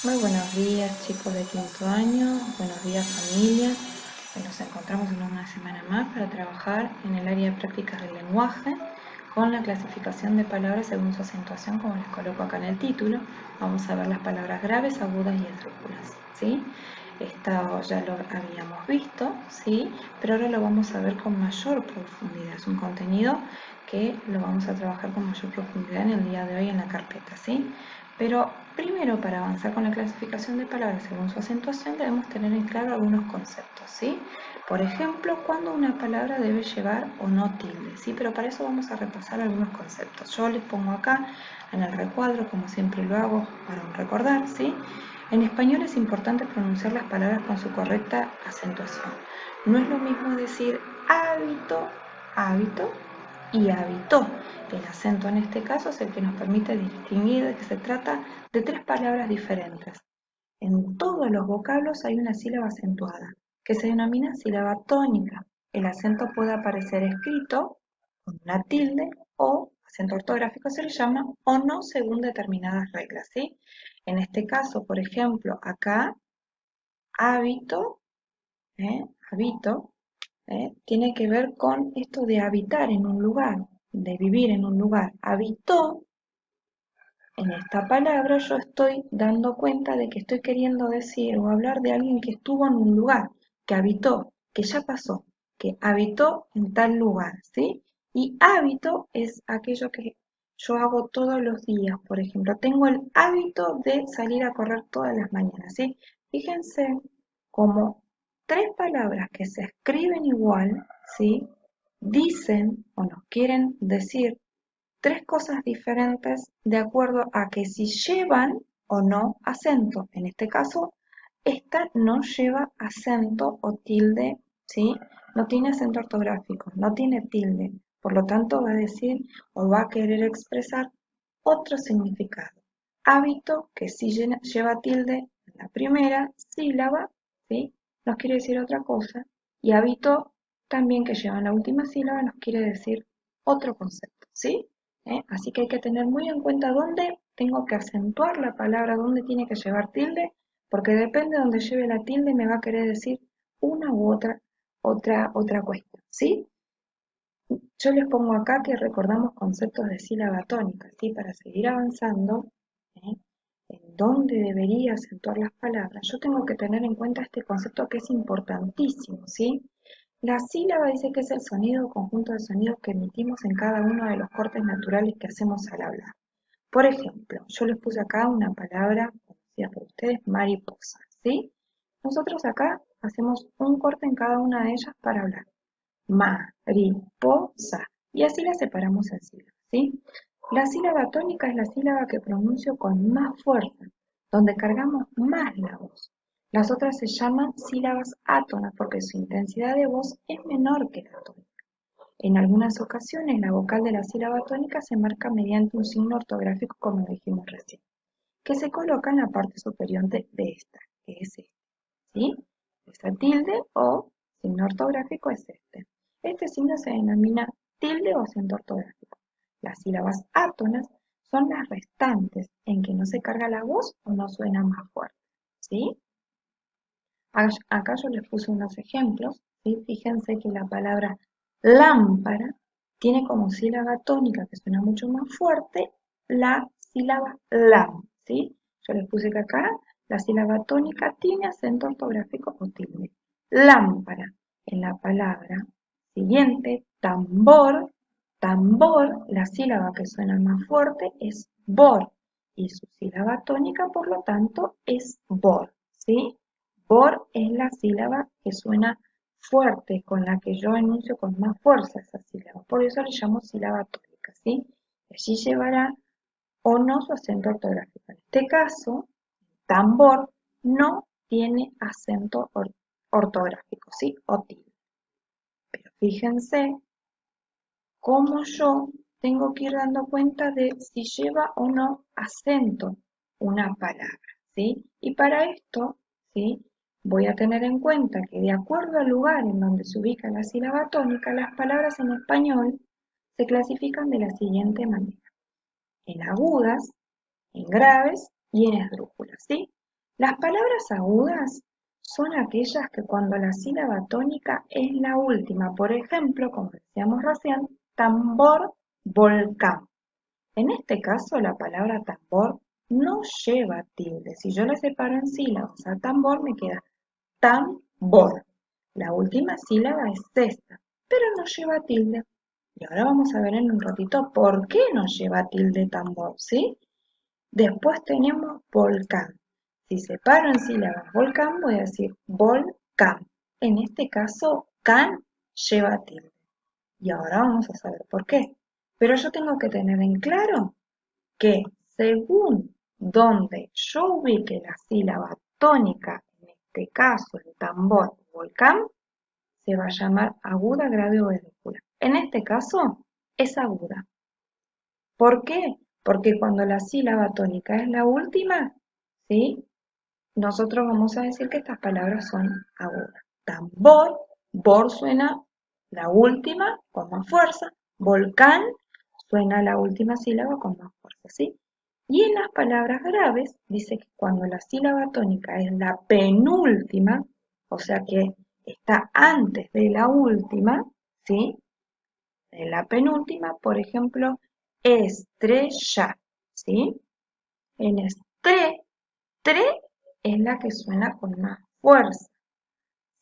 Muy buenos días chicos de quinto año, buenos días familia. Hoy nos encontramos en una semana más para trabajar en el área de prácticas del lenguaje con la clasificación de palabras según su acentuación, como les coloco acá en el título. Vamos a ver las palabras graves, agudas y esdrújulas, ¿sí? Esto ya lo habíamos visto, ¿sí? Pero ahora lo vamos a ver con mayor profundidad. Es un contenido que lo vamos a trabajar con mayor profundidad en el día de hoy en la carpeta, ¿sí? Pero primero, para avanzar con la clasificación de palabras según su acentuación, debemos tener en claro algunos conceptos, ¿sí? Por ejemplo, cuándo una palabra debe llevar o no tilde, ¿sí? Pero para eso vamos a repasar algunos conceptos. Yo les pongo acá en el recuadro, como siempre lo hago para recordar, ¿sí? En español es importante pronunciar las palabras con su correcta acentuación. No es lo mismo decir hábito, hábito y habitó. El acento en este caso es el que nos permite distinguir de que se trata de tres palabras diferentes. En todos los vocablos hay una sílaba acentuada, que se denomina sílaba tónica. El acento puede aparecer escrito con una tilde o acento ortográfico se le llama o no según determinadas reglas, ¿sí? En este caso, por ejemplo, acá hábito, habito, tiene que ver con esto de habitar en un lugar, de vivir en un lugar. Habitó, en esta palabra yo estoy dando cuenta de que estoy queriendo decir o hablar de alguien que estuvo en un lugar, que habitó, que ya pasó, que habitó en tal lugar, ¿sí? Y hábito es aquello que yo hago todos los días, por ejemplo, tengo el hábito de salir a correr todas las mañanas, ¿sí? Fíjense como tres palabras que se escriben igual, ¿sí? Dicen o nos quieren decir tres cosas diferentes de acuerdo a que si llevan o no acento. En este caso, esta no lleva acento o tilde, ¿sí? No tiene acento ortográfico, no tiene tilde. Por lo tanto, va a decir o va a querer expresar otro significado. Hábito, que sí lleva tilde en la primera sílaba, ¿sí? Nos quiere decir otra cosa. Y hábito, también que lleva en la última sílaba, nos quiere decir otro concepto, ¿sí? Así que hay que tener muy en cuenta dónde tengo que acentuar la palabra, dónde tiene que llevar tilde, porque depende de dónde lleve la tilde me va a querer decir una u otra cuestión, ¿sí? Yo les pongo acá que recordamos conceptos de sílaba tónica, ¿sí? Para seguir avanzando, ¿eh? En dónde debería acentuar las palabras, yo tengo que tener en cuenta este concepto que es importantísimo, ¿sí? La sílaba dice que es el sonido o conjunto de sonidos que emitimos en cada uno de los cortes naturales que hacemos al hablar. Por ejemplo, yo les puse acá una palabra conocida por ustedes, mariposa, ¿sí? Nosotros acá hacemos un corte en cada una de ellas para hablar. Mariposa. Y así la separamos en sílabas, ¿sí? La sílaba tónica es la sílaba que pronuncio con más fuerza, donde cargamos más la voz. Las otras se llaman sílabas átonas porque su intensidad de voz es menor que la tónica. En algunas ocasiones la vocal de la sílaba tónica se marca mediante un signo ortográfico, como dijimos recién, que se coloca en la parte superior de esta, que es este, ¿sí? Esta tilde o signo ortográfico es este. Este signo se denomina tilde o acento ortográfico. Las sílabas átonas son las restantes en que no se carga la voz o no suena más fuerte, ¿sí? Acá yo les puse unos ejemplos, ¿sí? Fíjense que la palabra lámpara tiene como sílaba tónica, que suena mucho más fuerte, la sílaba lam, ¿sí? Yo les puse que acá la sílaba tónica tiene acento ortográfico o tilde. Lámpara. En la palabra siguiente, tambor, tambor, la sílaba que suena más fuerte es bor, y su sílaba tónica, por lo tanto, es bor, ¿sí? Por es la sílaba que suena fuerte, con la que yo enuncio con más fuerza esa sílaba. Por eso le llamo sílaba tónica, ¿sí? Y allí llevará o no su acento ortográfico. En este caso, tambor no tiene acento ortográfico, ¿sí? O tilde. Pero fíjense cómo yo tengo que ir dando cuenta de si lleva o no acento una palabra, ¿sí? Y para esto, ¿sí? Voy a tener en cuenta que de acuerdo al lugar en donde se ubica la sílaba tónica, las palabras en español se clasifican de la siguiente manera: en agudas, en graves y en esdrújulas, ¿sí? Las palabras agudas son aquellas que cuando la sílaba tónica es la última. Por ejemplo, como decíamos recién, tambor, volcán. En este caso, la palabra tambor no lleva tilde. Si yo la separo en sílabas a tambor, me queda tambor. La última sílaba es esta, pero no lleva tilde. Y ahora vamos a ver en un ratito por qué no lleva tilde tambor, ¿sí? Después tenemos volcán. Si separo en sílabas volcán, voy a decir volcán. En este caso, can lleva tilde. Y ahora vamos a saber por qué. Pero yo tengo que tener en claro que según donde yo ubique la sílaba tónica, en este caso el tambor volcán, se va a llamar aguda, grave o esdrújula. En este caso es aguda. ¿Por qué? Porque cuando la sílaba tónica es la última, ¿sí? Nosotros vamos a decir que estas palabras son agudas. Tambor, bor suena la última con más fuerza, volcán suena la última sílaba con más fuerza, ¿sí? Y en las palabras graves dice que cuando la sílaba tónica es la penúltima, o sea que está antes de la última, ¿sí? En la penúltima, por ejemplo, estrella, ¿sí? En tre es la que suena con más fuerza,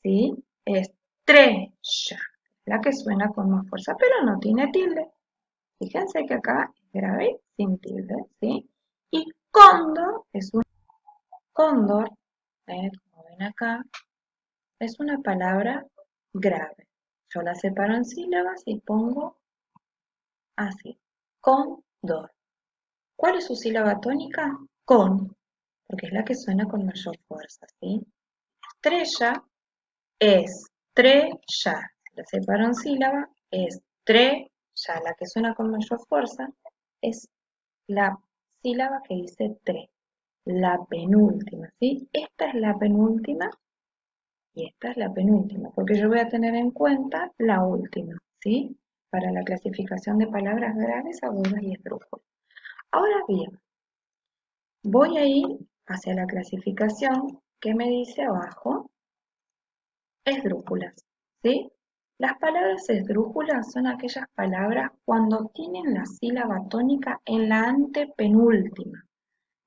¿sí? Estrella, la que suena con más fuerza, pero no tiene tilde. Fíjense que acá es grave sin tilde, ¿sí? Y cóndor es un cóndor, como ven acá, es una palabra grave. Yo la separo en sílabas y pongo así, cóndor. ¿Cuál es su sílaba tónica? Con, porque es la que suena con mayor fuerza, ¿sí? Estrella, estrella. La separo en sílaba, estrella. La que suena con mayor fuerza es la sílaba que dice tre, la penúltima, ¿sí? Esta es la penúltima y esta es la penúltima, porque yo voy a tener en cuenta la última, ¿sí? Para la clasificación de palabras graves, agudas y esdrújulas. Ahora bien, voy a ir hacia la clasificación que me dice abajo, esdrújulas, ¿sí? Las palabras esdrújulas son aquellas palabras cuando tienen la sílaba tónica en la antepenúltima.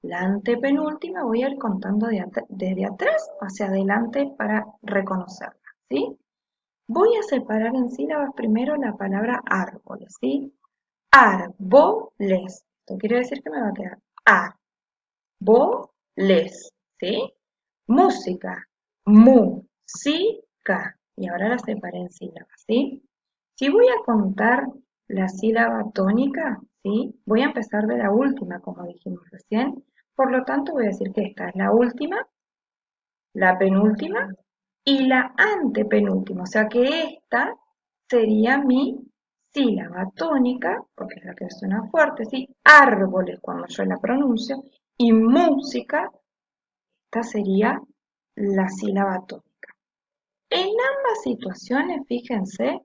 La antepenúltima voy a ir contando desde atrás hacia adelante para reconocerla, ¿sí? Voy a separar en sílabas primero la palabra árboles, ¿sí? Árboles. Esto quiere decir que me va a quedar árboles, ¿sí? Música, música. Y ahora la separé en sílabas, ¿sí? Si voy a contar la sílaba tónica, ¿sí? Voy a empezar de la última, como dijimos recién. Por lo tanto, voy a decir que esta es la última, la penúltima y la antepenúltima. O sea que esta sería mi sílaba tónica, porque es la que suena fuerte, ¿sí? Árboles cuando yo la pronuncio. Y música, esta sería la sílaba tónica. En ambas situaciones, fíjense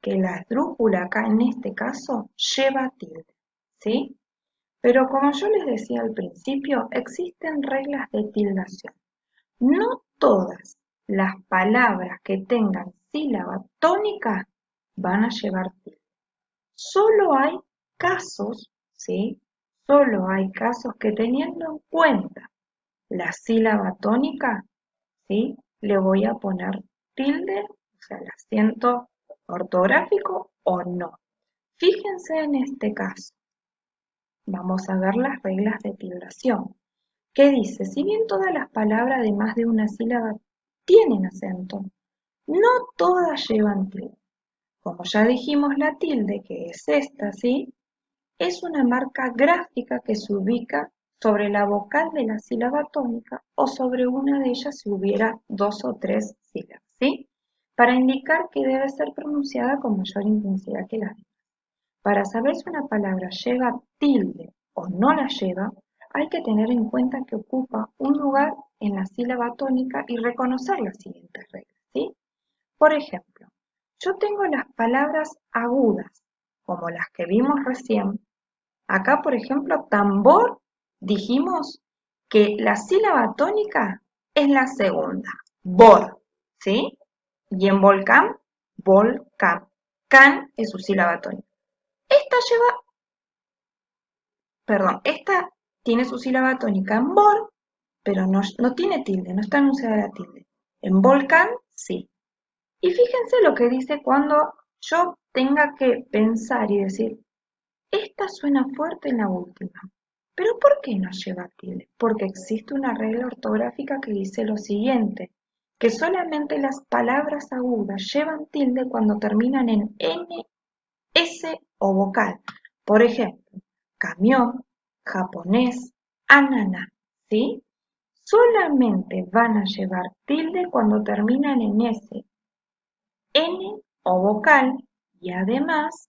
que la esdrújula acá en este caso lleva tilde, ¿sí? Pero como yo les decía al principio, existen reglas de tildación. No todas las palabras que tengan sílaba tónica van a llevar tilde. Solo hay casos, ¿sí? Solo hay casos que teniendo en cuenta la sílaba tónica, ¿sí? Le voy a poner tilde, o sea, el acento ortográfico o no. Fíjense en este caso. Vamos a ver las reglas de tildación. ¿Qué dice? Si bien todas las palabras de más de una sílaba tienen acento, no todas llevan tilde. Como ya dijimos, la tilde, que es esta, ¿sí? Es una marca gráfica que se ubica sobre la vocal de la sílaba tónica o sobre una de ellas si hubiera dos o tres sílabas, ¿sí? Para indicar que debe ser pronunciada con mayor intensidad que las demás. Para saber si una palabra lleva tilde o no la lleva, hay que tener en cuenta que ocupa un lugar en la sílaba tónica y reconocer las siguientes reglas, ¿sí? Por ejemplo, yo tengo las palabras agudas, como las que vimos recién. Acá, por ejemplo, tambor, dijimos que la sílaba tónica es la segunda, bor, ¿sí? Y en volcán, volcán. Can es su sílaba tónica. Esta tiene su sílaba tónica en bor, pero no tiene tilde, no está anunciada la tilde. En volcán, sí. Y fíjense lo que dice cuando yo tenga que pensar y decir, esta suena fuerte en la última. ¿Pero por qué no lleva tilde? Porque existe una regla ortográfica que dice lo siguiente, que solamente las palabras agudas llevan tilde cuando terminan en N, S o vocal. Por ejemplo, camión, japonés, ananá, ¿sí? Solamente van a llevar tilde cuando terminan en S, N o vocal y además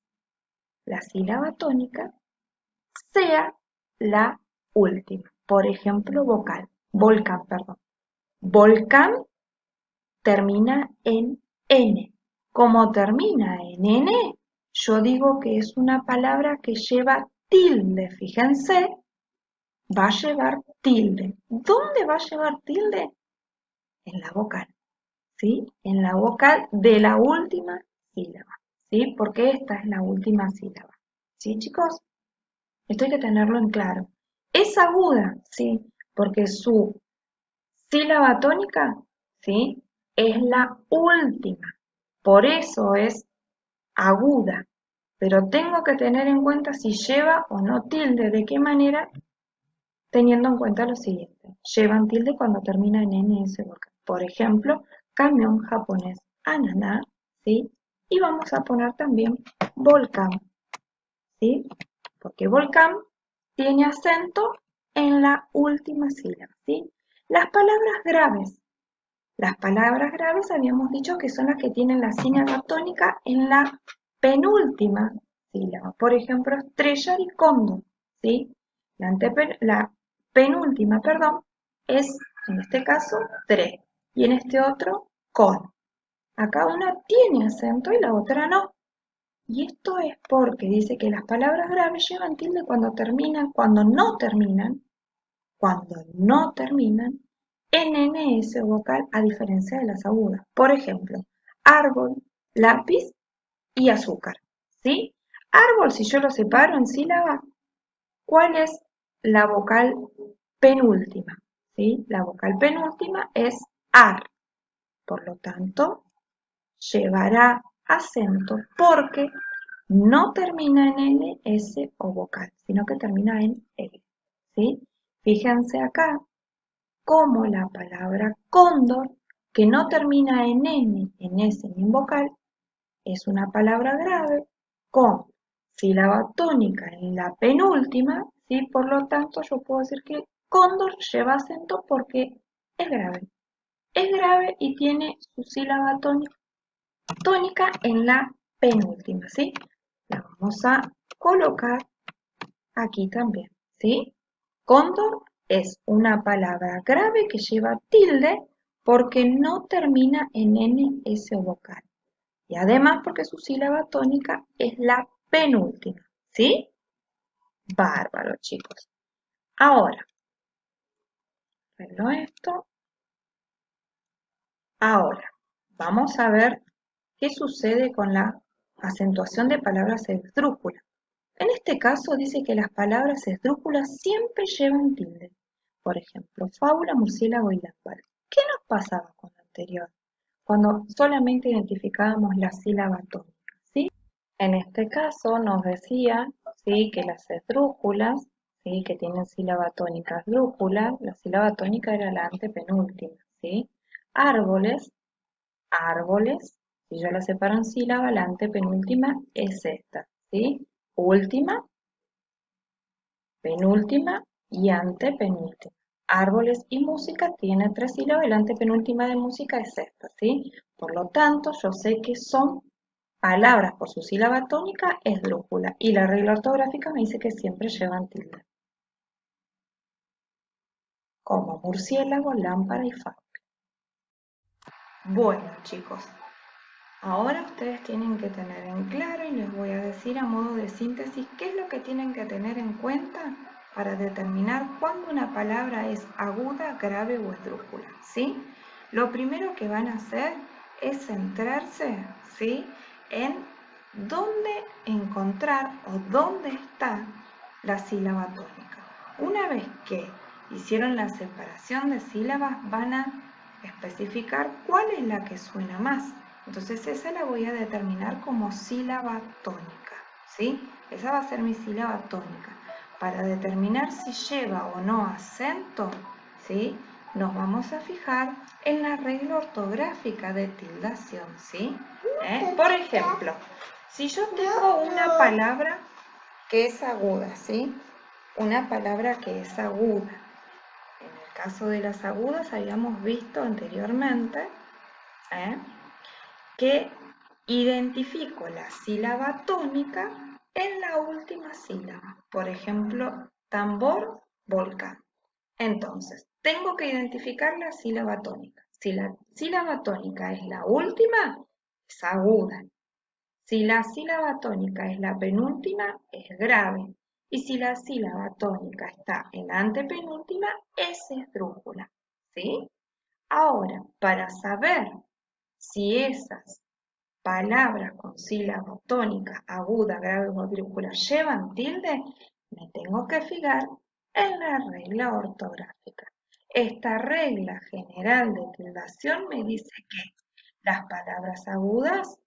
la sílaba tónica sea la última. Por ejemplo, volcán, perdón. Volcán termina en N. Como termina en N, yo digo que es una palabra que lleva tilde. Fíjense, va a llevar tilde. ¿Dónde va a llevar tilde? En la vocal, ¿sí? En la vocal de la última sílaba, ¿sí? Porque esta es la última sílaba. ¿Sí, chicos? Esto hay que tenerlo en claro. Es aguda, sí, porque su sílaba tónica, sí, es la última. Por eso es aguda. Pero tengo que tener en cuenta si lleva o no tilde. ¿De qué manera? Teniendo en cuenta lo siguiente. Llevan tilde cuando termina en NS vocal. Por ejemplo, camión japonés, ananá, ¿sí? Y vamos a poner también volcán, ¿sí? Porque volcán tiene acento en la última sílaba, ¿sí? Las palabras graves habíamos dicho que son las que tienen la sílaba tónica en la penúltima sílaba. Por ejemplo, estrellar y cóndor, ¿sí? La penúltima, perdón, es en este caso tre y en este otro con. Acá una tiene acento y la otra no. Y esto es porque dice que las palabras graves llevan tilde cuando no terminan en NS vocal a diferencia de las agudas. Por ejemplo, árbol, lápiz y azúcar. ¿Sí? Árbol, si yo lo separo en sílaba, ¿cuál es la vocal penúltima? ¿Sí? La vocal penúltima es AR. Por lo tanto, llevará acento porque no termina en N, S o vocal, sino que termina en L. ¿Sí? Fíjense acá cómo la palabra cóndor, que no termina en N, en S ni en vocal, es una palabra grave con sílaba tónica en la penúltima, ¿sí? Por lo tanto, yo puedo decir que cóndor lleva acento porque es grave. Es grave y tiene su sílaba tónica en la penúltima, ¿sí? La vamos a colocar aquí también, ¿sí? Cóndor es una palabra grave que lleva tilde porque no termina en N, S o vocal. Y además porque su sílaba tónica es la penúltima, ¿sí? Bárbaro, chicos. Ahora, arreglo esto. Ahora, vamos a ver qué sucede con la acentuación de palabras esdrújulas. En este caso dice que las palabras esdrújulas siempre llevan tilde. Por ejemplo, fábula, murciélago y lámpara. ¿Qué nos pasaba con lo anterior? Cuando solamente identificábamos la sílaba tónica, ¿sí? En este caso nos decía, ¿sí?, que las esdrújulas, ¿sí?, que tienen sílaba tónica esdrújula, la sílaba tónica era la antepenúltima, ¿sí? Árboles, árboles, si yo la separo en sílaba, la antepenúltima es esta, ¿sí? Última, penúltima y antepenúltima. Árboles y música tiene 3 sílabas y la antepenúltima de música es esta, ¿sí? Por lo tanto, yo sé que son palabras por su sílaba tónica esdrújula y la regla ortográfica me dice que siempre llevan tilde. Como murciélago, lámpara y fábula. Bueno, chicos, ahora ustedes tienen que tener en claro y les voy a decir a modo de síntesis qué es lo que tienen que tener en cuenta para determinar cuándo una palabra es aguda, grave o esdrújula, ¿sí? Lo primero que van a hacer es centrarse, ¿sí?, en dónde encontrar o dónde está la sílaba tónica. Una vez que hicieron la separación de sílabas, van a especificar cuál es la que suena más. Entonces esa la voy a determinar como sílaba tónica, ¿sí? Esa va a ser mi sílaba tónica. Para determinar si lleva o no acento, ¿sí?, nos vamos a fijar en la regla ortográfica de tildación, ¿sí? Por ejemplo, si yo tengo una palabra que es aguda, ¿sí? Una palabra que es aguda. En el caso de las agudas habíamos visto anteriormente que identifico la sílaba tónica en la última sílaba. Por ejemplo, tambor, volcán. Entonces, tengo que identificar la sílaba tónica. Si la sílaba tónica es la última, es aguda. Si la sílaba tónica es la penúltima, es grave. Y si la sílaba tónica está en la antepenúltima, es esdrújula, ¿sí? Ahora, para saber si esas palabras con sílaba tónica, aguda, grave o esdrújula llevan tilde, me tengo que fijar en la regla ortográfica. Esta regla general de tildación me dice que las palabras agudas,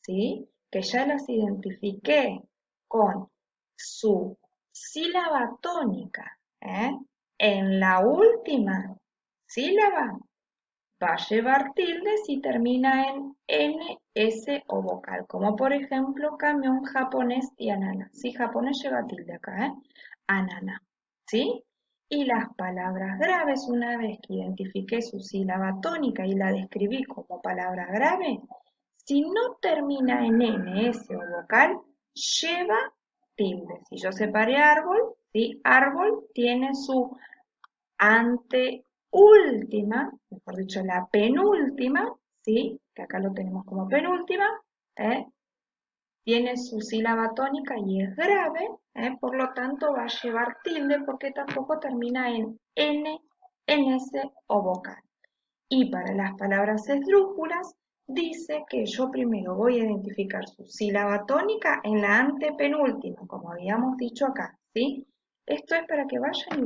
¿sí?, que ya las identifiqué con su sílaba tónica, en la última sílaba, va a llevar tilde si termina en N, S o vocal, como por ejemplo camión, japonés y anana. Sí, japonés lleva tilde acá, anana, ¿sí? Y las palabras graves, una vez que identifiqué su sílaba tónica y la describí como palabra grave, si no termina en N, S o vocal, lleva tilde. Si yo separé árbol, ¿sí?, árbol tiene su anteúltima, mejor dicho, la penúltima, ¿sí?, que acá lo tenemos como penúltima, tiene su sílaba tónica y es grave, por lo tanto va a llevar tilde porque tampoco termina en N, en S o vocal. Y para las palabras esdrújulas, dice que yo primero voy a identificar su sílaba tónica en la antepenúltima, como habíamos dicho acá, ¿sí? Esto es para que vayan y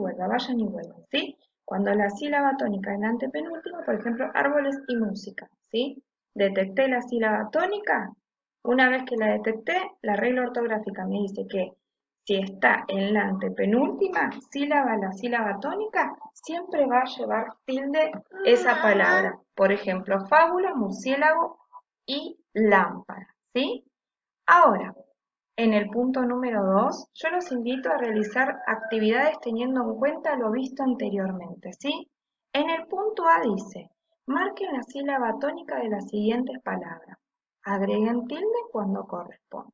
vuelvan, ¿sí? Cuando la sílaba tónica en la antepenúltima, por ejemplo, árboles y música, ¿sí? Detecté la sílaba tónica. Una vez que la detecté, la regla ortográfica me dice que si está en la antepenúltima sílaba, la sílaba tónica, siempre va a llevar tilde esa palabra. Por ejemplo, fábula, murciélago y lámpara, ¿sí? Ahora, en el punto número 2, yo los invito a realizar actividades teniendo en cuenta lo visto anteriormente, ¿sí? En el punto A dice, marquen la sílaba tónica de las siguientes palabras. Agreguen tilde cuando corresponda.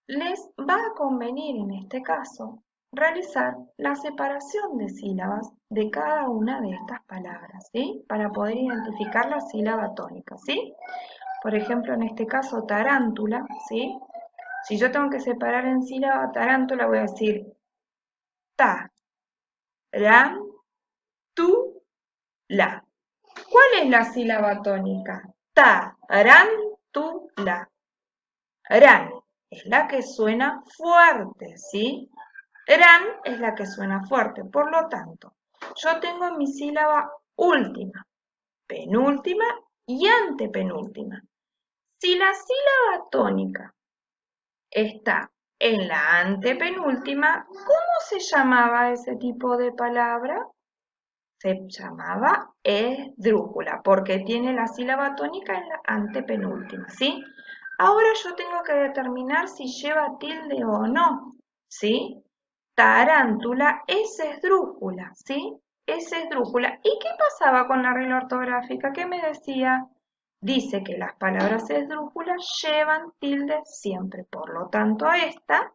Les va a convenir en este caso realizar la separación de sílabas de cada una de estas palabras, ¿sí?, para poder identificar la sílaba tónica, ¿sí? Por ejemplo, en este caso, tarántula, ¿sí? Si yo tengo que separar en sílaba tarántula, voy a decir ta, ran, tu, la. ¿Cuál es la sílaba tónica? Ta, ran, tu, la. Ran es la que suena fuerte, ¿sí? Ran es la que suena fuerte, por lo tanto, yo tengo mi sílaba última, penúltima y antepenúltima. Si la sílaba tónica está en la antepenúltima, ¿cómo se llamaba ese tipo de palabra? Se llamaba esdrújula, porque tiene la sílaba tónica en la antepenúltima, ¿sí? Ahora yo tengo que determinar si lleva tilde o no, ¿sí? Tarántula es esdrújula, ¿sí? Es esdrújula. ¿Y qué pasaba con la regla ortográfica? ¿Qué me decía? Dice que las palabras esdrújulas llevan tilde siempre, por lo tanto esta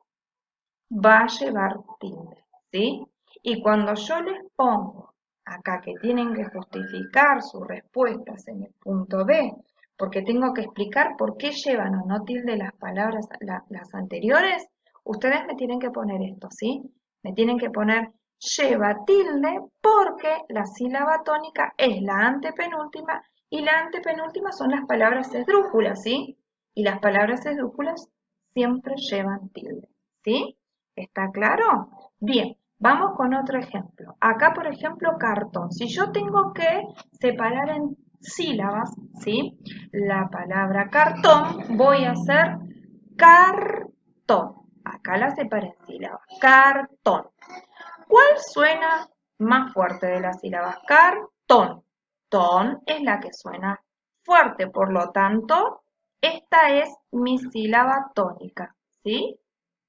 va a llevar tilde, ¿sí? Y cuando yo les pongo acá que tienen que justificar sus respuestas en el punto B, porque tengo que explicar por qué llevan o no tilde las palabras, las anteriores, ustedes me tienen que poner esto, ¿sí? Me tienen que poner lleva tilde porque la sílaba tónica es la antepenúltima y la antepenúltima son las palabras esdrújulas, ¿sí? Y las palabras esdrújulas siempre llevan tilde, ¿sí? ¿Está claro? Bien, vamos con otro ejemplo. Acá, por ejemplo, cartón. Si yo tengo que separar en sílabas, ¿sí? La palabra cartón, voy a hacer cartón. Acá la separé en sílabas. Cartón. ¿Cuál suena más fuerte de las sílabas? Cartón. Ton es la que suena fuerte, por lo tanto, esta es mi sílaba tónica, ¿sí?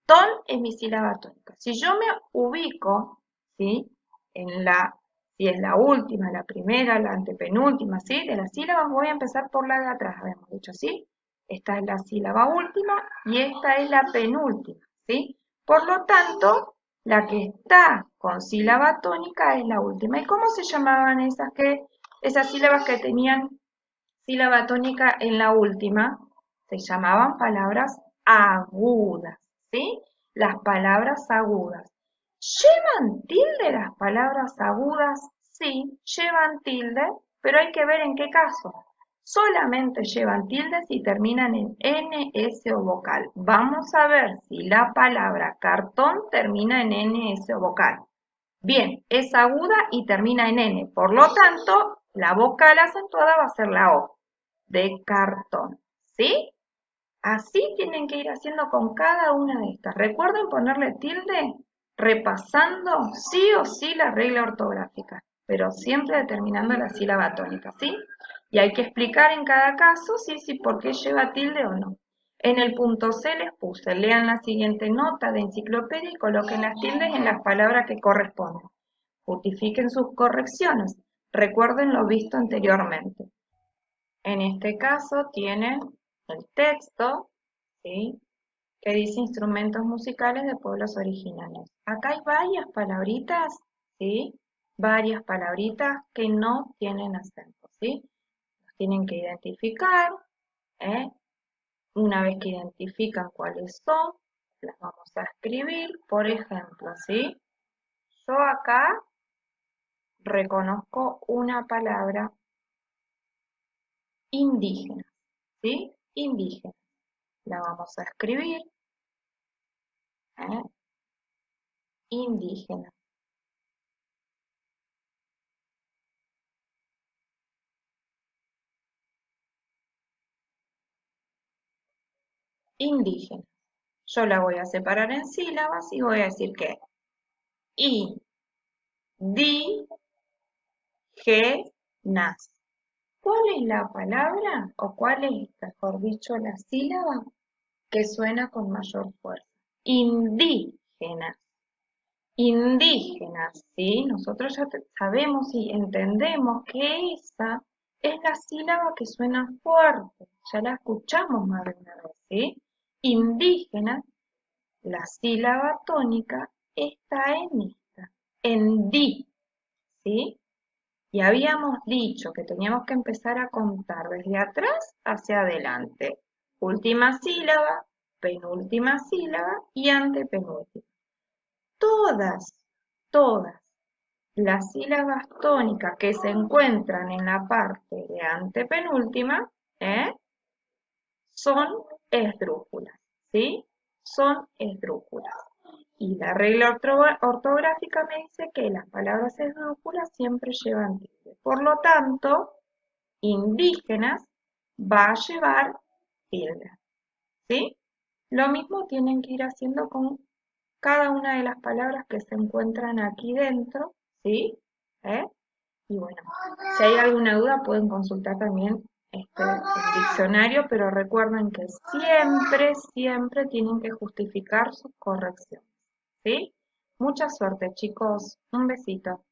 Ton es mi sílaba tónica. Si yo me ubico, ¿sí? Si es la última, la primera, la antepenúltima, ¿sí? De las sílabas voy a empezar por la de atrás, habíamos dicho, ¿sí? Esta es la sílaba última y esta es la penúltima, ¿sí? Por lo tanto, la que está con sílaba tónica es la última. ¿Y cómo se llamaban esas sílabas que tenían sílaba tónica en la última? Se llamaban palabras agudas, ¿sí? Las palabras agudas. ¿Llevan tilde las palabras agudas? Sí, llevan tilde, pero hay que ver en qué caso. Solamente llevan tilde si terminan en NS o vocal. Vamos a ver si la palabra cartón termina en NS o vocal. Bien, es aguda y termina en N. Por lo tanto, la vocal acentuada va a ser la O de cartón. ¿Sí? Así tienen que ir haciendo con cada una de estas. Recuerden ponerle tilde repasando sí o sí la regla ortográfica, pero siempre determinando la sílaba tónica, ¿sí? Y hay que explicar en cada caso sí, por qué lleva tilde o no. En el punto C les puse, lean la siguiente nota de enciclopedia y coloquen las tildes en las palabras que corresponden. Justifiquen sus correcciones. Recuerden lo visto anteriormente. En este caso tienen el texto, ¿sí? Que dice instrumentos musicales de pueblos originarios. Acá hay varias palabritas, ¿sí? Varias palabritas que no tienen acento, ¿sí? Los tienen que identificar, ¿eh? Una vez que identifican cuáles son, las vamos a escribir. Por ejemplo, ¿sí? Yo acá reconozco una palabra indígena, ¿sí? Indígena. La vamos a escribir, ¿eh? Indígena. Indígena. Yo la voy a separar en sílabas y voy a decir que I, di, ge, nas. ¿Cuál es la palabra o cuál es, mejor dicho, la sílaba que suena con mayor fuerza? Indígenas. Indígenas, ¿sí? Nosotros ya sabemos y entendemos que esa es la sílaba que suena fuerte. Ya la escuchamos más de una vez, ¿sí? Indígenas. La sílaba tónica está en di, ¿sí? Y habíamos dicho que teníamos que empezar a contar desde atrás hacia adelante. Última sílaba, penúltima sílaba y antepenúltima. Todas las sílabas tónicas que se encuentran en la parte de antepenúltima, son esdrújulas, ¿sí? Son esdrújulas. Y la regla ortográfica me dice que las palabras esdrújulas siempre llevan tilde. Por lo tanto, indígenas va a llevar tilde, ¿sí? Lo mismo tienen que ir haciendo con cada una de las palabras que se encuentran aquí dentro, ¿sí? ¿Eh? Y bueno, si hay alguna duda pueden consultar también el diccionario, pero recuerden que siempre tienen que justificar sus correcciones, ¿sí? Mucha suerte, chicos. Un besito.